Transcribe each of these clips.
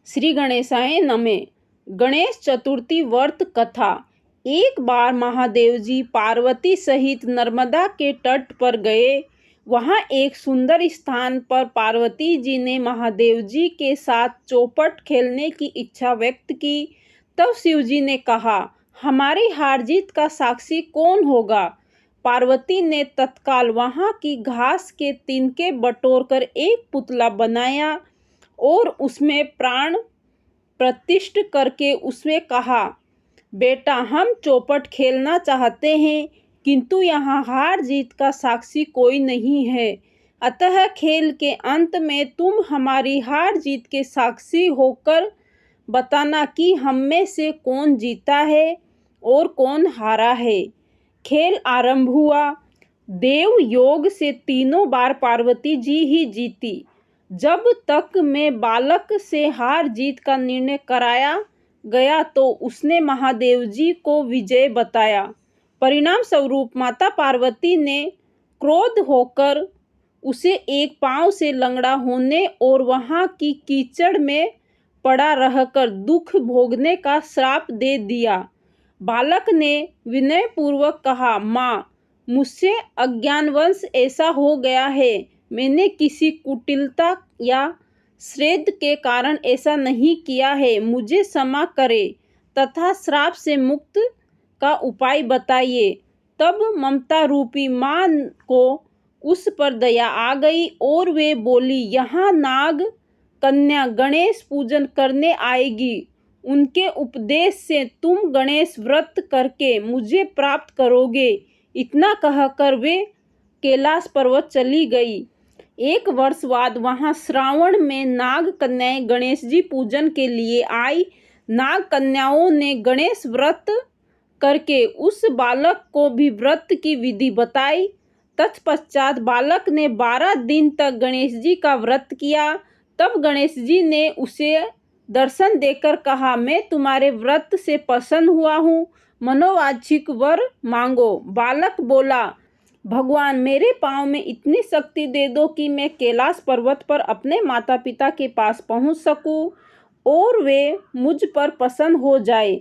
श्री गणेशाय नमः। गणेश चतुर्थी व्रत कथा। एक बार महादेव जी पार्वती सहित नर्मदा के तट पर गए। वहां एक सुंदर स्थान पर पार्वती जी ने महादेव जी के साथ चौपट खेलने की इच्छा व्यक्त की। तब शिव जी ने कहा, हमारी हार जीत का साक्षी कौन होगा? पार्वती ने तत्काल वहां की घास के तिनके बटोरकर एक पुतला बनाया और उसमें प्राण प्रतिष्ठ करके उसमें कहा, बेटा, हम चौपट खेलना चाहते हैं, किंतु यहाँ हार जीत का साक्षी कोई नहीं है। अतः खेल के अंत में तुम हमारी हार जीत के साक्षी होकर बताना कि हम में से कौन जीता है और कौन हारा है। खेल आरंभ हुआ। देव योग से तीनों बार पार्वती जी ही जीती। जब तक में बालक से हार जीत का निर्णय कराया गया तो उसने महादेव जी को विजय बताया। परिणाम स्वरूप माता पार्वती ने क्रोध होकर उसे एक पांव से लंगड़ा होने और वहां की कीचड़ में पड़ा रहकर दुख भोगने का श्राप दे दिया। बालक ने विनयपूर्वक कहा, माँ, मुझसे अज्ञानवश ऐसा हो गया है। मैंने किसी कुटिलता या श्रेष्ठ के कारण ऐसा नहीं किया है। मुझे क्षमा करे तथा श्राप से मुक्त का उपाय बताइए। तब ममता रूपी माँ को उस पर दया आ गई और वे बोली, यहाँ नाग कन्या गणेश पूजन करने आएगी। उनके उपदेश से तुम गणेश व्रत करके मुझे प्राप्त करोगे। इतना कहकर वे कैलाश पर्वत चली गई। एक वर्ष बाद वहां श्रावण में नाग कन्याएं गणेश जी पूजन के लिए आई। नाग कन्याओं ने गणेश व्रत करके उस बालक को भी व्रत की विधि बताई। तत्पश्चात बालक ने 12 दिन तक गणेश जी का व्रत किया। तब गणेश जी ने उसे दर्शन देकर कहा, मैं तुम्हारे व्रत से प्रसन्न हुआ हूँ, मनोवांछित वर मांगो। बालक बोला, भगवान, मेरे पाँव में इतनी शक्ति दे दो कि मैं कैलाश पर्वत पर अपने माता पिता के पास पहुंच सकूं और वे मुझ पर प्रसन्न हो जाए।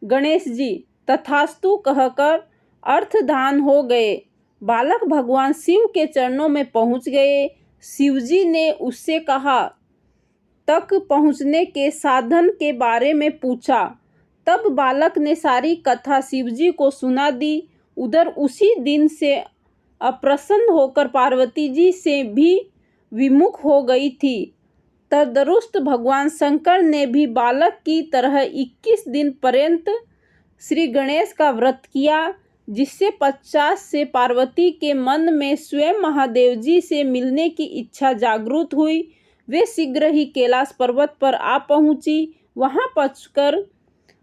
गणेश जी तथास्तु कहकर अर्थधान हो गए। बालक भगवान शिव के चरणों में पहुंच गए। शिव जी ने उससे कहा तक पहुंचने के साधन के बारे में पूछा। तब बालक ने सारी कथा शिव जी को सुना दी। उधर उसी दिन से अप्रसन्न होकर पार्वती जी से भी विमुख हो गई थी। तदरुस्त भगवान शंकर ने भी बालक की तरह 21 दिन पर्यंत श्री गणेश का व्रत किया, जिससे 50 से पार्वती के मन में स्वयं महादेव जी से मिलने की इच्छा जागृत हुई। वे शीघ्र ही कैलाश पर्वत पर आ पहुंची। वहां पहुंचकर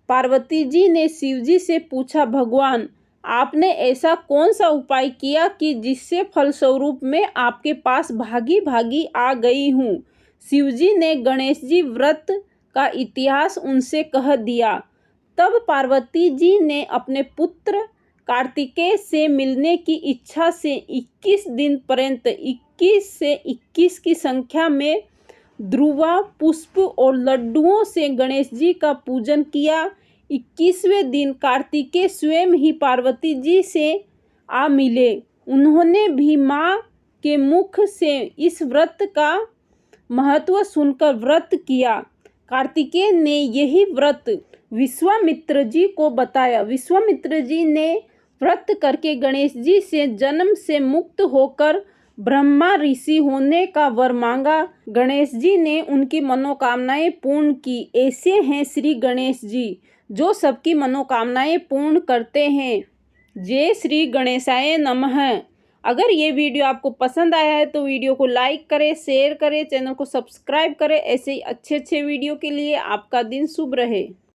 पार्वती जी ने शिव जी से पूछा, भगवान, आपने ऐसा कौन सा उपाय किया कि जिससे फलस्वरूप मैं आपके पास भागी भागी आ गई हूँ? शिव जी ने गणेश जी व्रत का इतिहास उनसे कह दिया। तब पार्वती जी ने अपने पुत्र कार्तिकेय से मिलने की इच्छा से 21 दिन पर्यंत 21 से 21 की संख्या में ध्रुवा, पुष्प और लड्डुओं से गणेश जी का पूजन किया। 21वें दिन कार्तिकेय स्वयं ही पार्वती जी से आ मिले। उन्होंने भी माँ के मुख से इस व्रत का महत्व सुनकर व्रत किया। कार्तिकेय ने यही व्रत विश्वामित्र जी को बताया। विश्वामित्र जी ने व्रत करके गणेश जी से जन्म से मुक्त होकर ब्रह्मा ऋषि होने का वर मांगा। गणेश जी ने उनकी मनोकामनाएं पूर्ण की। ऐसे हैं श्री गणेश जी, जो सबकी मनोकामनाएं पूर्ण करते हैं। जय श्री गणेशाय नमः। अगर ये वीडियो आपको पसंद आया है तो वीडियो को लाइक करें, शेयर करें, चैनल को सब्सक्राइब करें। ऐसे ही अच्छे वीडियो के लिए आपका दिन शुभ रहे।